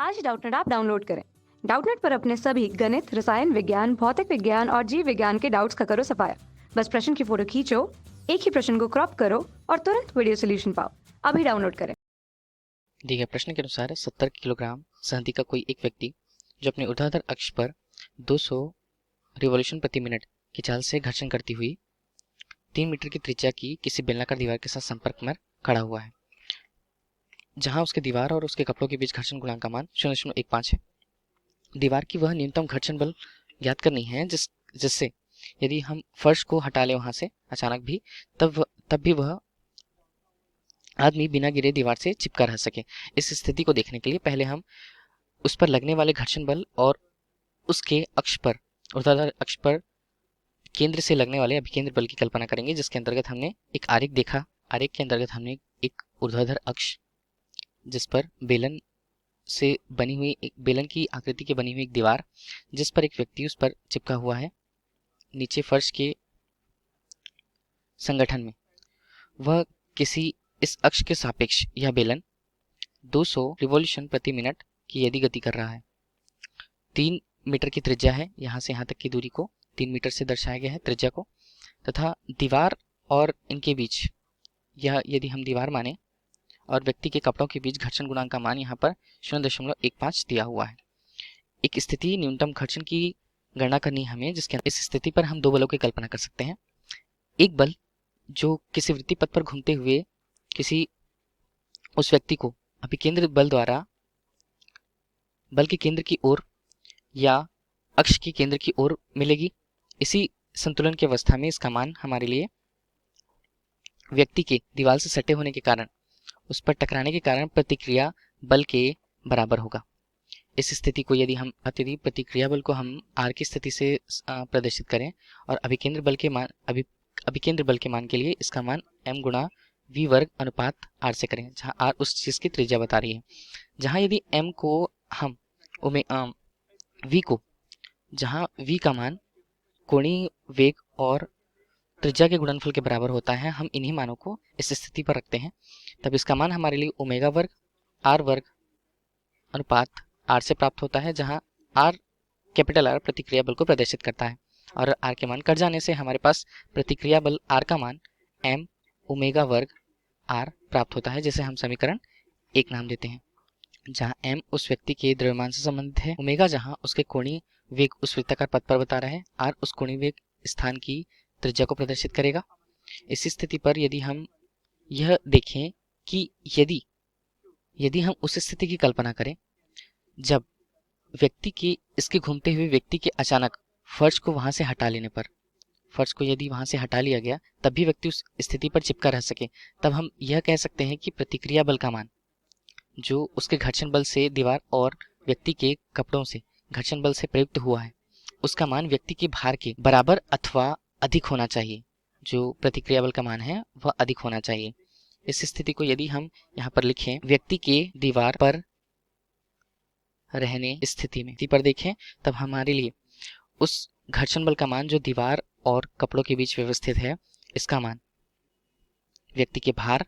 आज Doubtnut app download करें। Doubtnut पर अपने सभी गणित, रसायन विज्ञान, भौतिक विज्ञान और जीव विज्ञान के डाउट्स का करो सफाया। बस प्रश्न की फोटो खींचो, एक ही प्रश्न को क्रॉप करो और तुरंत वीडियो सोल्यूशन पाओ। अभी डाउनलोड करें। दिए गए प्रश्न के अनुसार 70 किलोग्राम सहती का कोई एक व्यक्ति जो अपने ऊर्ध्वाधर अक्ष पर 200 रिवॉल्यूशन प्रति मिनट की चाल से घर्षण करती हुई 3 मीटर की त्रिज्या की किसी बेलनाकार दीवार के साथ संपर्क में खड़ा हुआ है, जहां उसके दीवार और उसके कपड़ों के बीच घर्षण गुणांक का मान 0.15 है। दीवार की वह न्यूनतम घर्षण बल ज्ञात करनी है जिससे यदि हम फर्श को हटा लें वहां से अचानक भी, तब भी वह आदमी बिना गिरे दीवार से चिपका रह सके। इस स्थिति को देखने के लिए पहले हम उस पर लगने वाले घर्षण बल और उसके अक्ष पर, ऊर्ध्वाधर अक्ष पर केंद्र से लगने वाले अभिकेंद्र बल की कल्पना करेंगे, जिसके अंतर्गत हमने एक आरेख देखा। आरेख के अंतर्गत हमने एक ऊर्ध्वाधर अक्ष जिस पर बेलन से बनी हुई, एक बेलन की आकृति की बनी हुई एक दीवार जिस पर एक व्यक्ति उस पर चिपका हुआ है नीचे फर्श के संगठन में, वह किसी इस अक्ष के सापेक्ष यह बेलन 200 रिवॉल्यूशन प्रति मिनट की यदि गति कर रहा है। 3 मीटर की त्रिज्या है, यहाँ से यहाँ तक की दूरी को 3 मीटर से दर्शाया गया है त्रिज्या को, तथा दीवार और इनके बीच, यह यदि हम दीवार माने, और व्यक्ति के कपड़ों के बीच घर्षण गुणांक का मान यहाँ पर 0.15 दिया हुआ है। एक स्थिति न्यूनतम घर्षण की गणना करनी हमें, जिसके इस स्थिति पर हम दो बलों की कल्पना कर सकते हैं। एक बल जो किसी वृत्तीय पथ पर घूमते हुए किसी उस व्यक्ति को अभिकेंद्र बल द्वारा बल के केंद्र की ओर या अक्ष के केंद्र की ओर मिलेगी। इसी संतुलन की अवस्था में इसका मान हमारे लिए व्यक्ति के दीवार से सटे होने के कारण, उस पर टकराने के कारण प्रतिक्रिया बल के बराबर होगा। इस स्थिति को यदि हम प्रतिक्रिया बल को हम आर की स्थिति से प्रदर्शित करें और अभिकेंद्र बल के मान के लिए इसका मान m गुणा v वर्ग अनुपात r से करें, जहां r उस चीज की त्रिज्या बता रही है। जहां यदि m को हम v को, जहां v का मान कोणीय वेग और त्रिज्या के गुणनफल के बराबर होता है, हम इन्हीं मानों को इस स्थिति पर रखते हैं, तब इसका मान हमारे लिए ओमेगा वर्ग r वर्ग अनुपात r से प्राप्त होता है, जहां r कैपिटल R प्रतिक्रिया बल को प्रदर्शित करता है और r के मान कट जाने से हमारे पास प्रतिक्रिया बल r का मान m ओमेगा वर्ग r प्राप्त होता है, जिसे हम समीकरण 1 नाम देते हैं। जहां m उस व्यक्ति के द्रव्यमान से संबंधित है, ओमेगा जहां उसके कोणीय वेग उस वृत्ताकार पथ पर बता रहा है, r उस कोणीय वेग स्थान की त्रिज्या को प्रदर्शित करेगा। इस स्थिति पर यदि हम यह देखें कि यदि हम उस स्थिति की कल्पना करें जब व्यक्ति के, इसके घूमते हुए व्यक्ति के अचानक फर्श को वहां से हटा लेने पर, फर्श को यदि वहां से हटा लिया गया तब भी व्यक्ति उस स्थिति पर चिपका रह सके, तब हम यह कह सकते हैं कि प्रतिक्रिया बल का मान जो उसके घर्षण बल से दीवार और व्यक्ति के कपड़ों से घर्षण बल से प्रयुक्त हुआ है, उसका मान व्यक्ति के भार के बराबर अथवा अधिक होना चाहिए। जो प्रतिक्रिया बल का मान है वह अधिक होना चाहिए। इस स्थिति को यदि हम यहाँ पर लिखें, व्यक्ति के दीवार पर रहने स्थिति पर देखें, तब हमारे लिए उस घर्षण बल का मान जो दीवार और कपड़ों के बीच व्यवस्थित है, इसका मान व्यक्ति के भार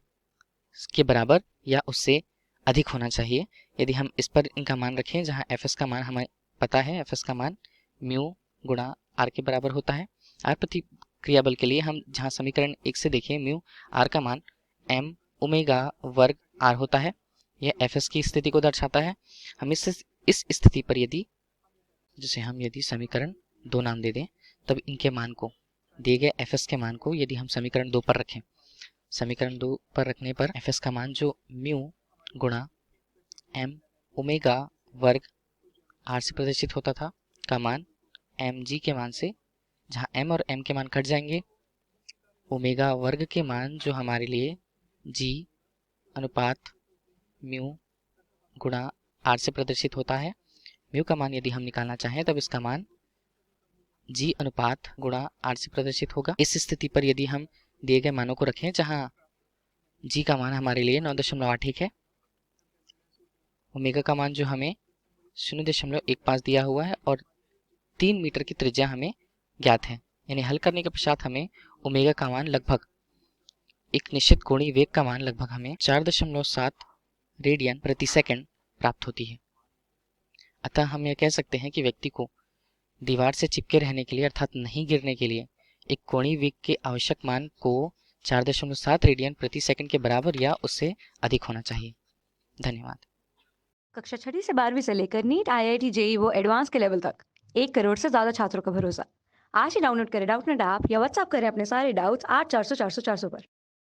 के बराबर या उससे अधिक होना चाहिए। यदि हम इस पर इनका मान रखें, जहां Fs का मान हमें पता है, Fs का मान म्यू गुणा r के बराबर होता है। r प्रतिक्रिया बल के लिए हम जहां समीकरण 1 से देखें, म्यू r का मान m ओमेगा वर्ग r होता है। यह Fs की स्थिति को दर्शाता है। हम इस स्थिति पर जिसे हम यदि समीकरण 2 नाम दे दें, तब इनके मान को, दिए गए Fs के मान को यदि हम समीकरण 2 पर रखें, समीकरण 2 पर रखने पर Fs का मान जो म्यू गुणा m ओमेगा वर्ग r से प्रदर्शित होता था, का मान mg के मान से, जहां m और m के मान कट जाएंगे, ओमेगा वर्ग के मान जो हमारे लिए g अनुपात म्यू गुणा r से प्रदर्शित होता है। म्यू का मान यदि हम निकालना चाहें तब इसका मान g अनुपात गुणा r से प्रदर्शित होगा। इस स्थिति पर यदि हम दिए गए मानों को रखें, जहां g का मान हमारे लिए 9.8 है, ओमेगा का मान जो हमें 0.15 दिया हुआ है और 3 मीटर की त्रिज्या हमें ज्ञात है, यानी हल करने के पश्चात हमें ओमेगा का मान लगभग, एक निश्चित कोणीय वेग का मान लगभग हमें 4.7 रेडियन प्रति सेकंड प्राप्त होती है। अतः हम यह कह सकते हैं कि व्यक्ति को दीवार से चिपके रहने के लिए अर्थात नहीं गिरने के लिए एक कोणीय वेग के आवश्यक मान को 4.7 रेडियन प्रति सेकंड के बराबर या उससे अधिक होना चाहिए। धन्यवाद। कक्षा 6वीं से 12वीं से लेकर नीट, IIT, JEE वो एडवांस के लेवल तक 1 करोड़ से ज़्यादा छात्रों का भरोसा। आज ही डाउनलोड करें डाउटनेट ऐप या व्हाट्सएप करें अपने सारे डाउट्स 8400 400 400 पर।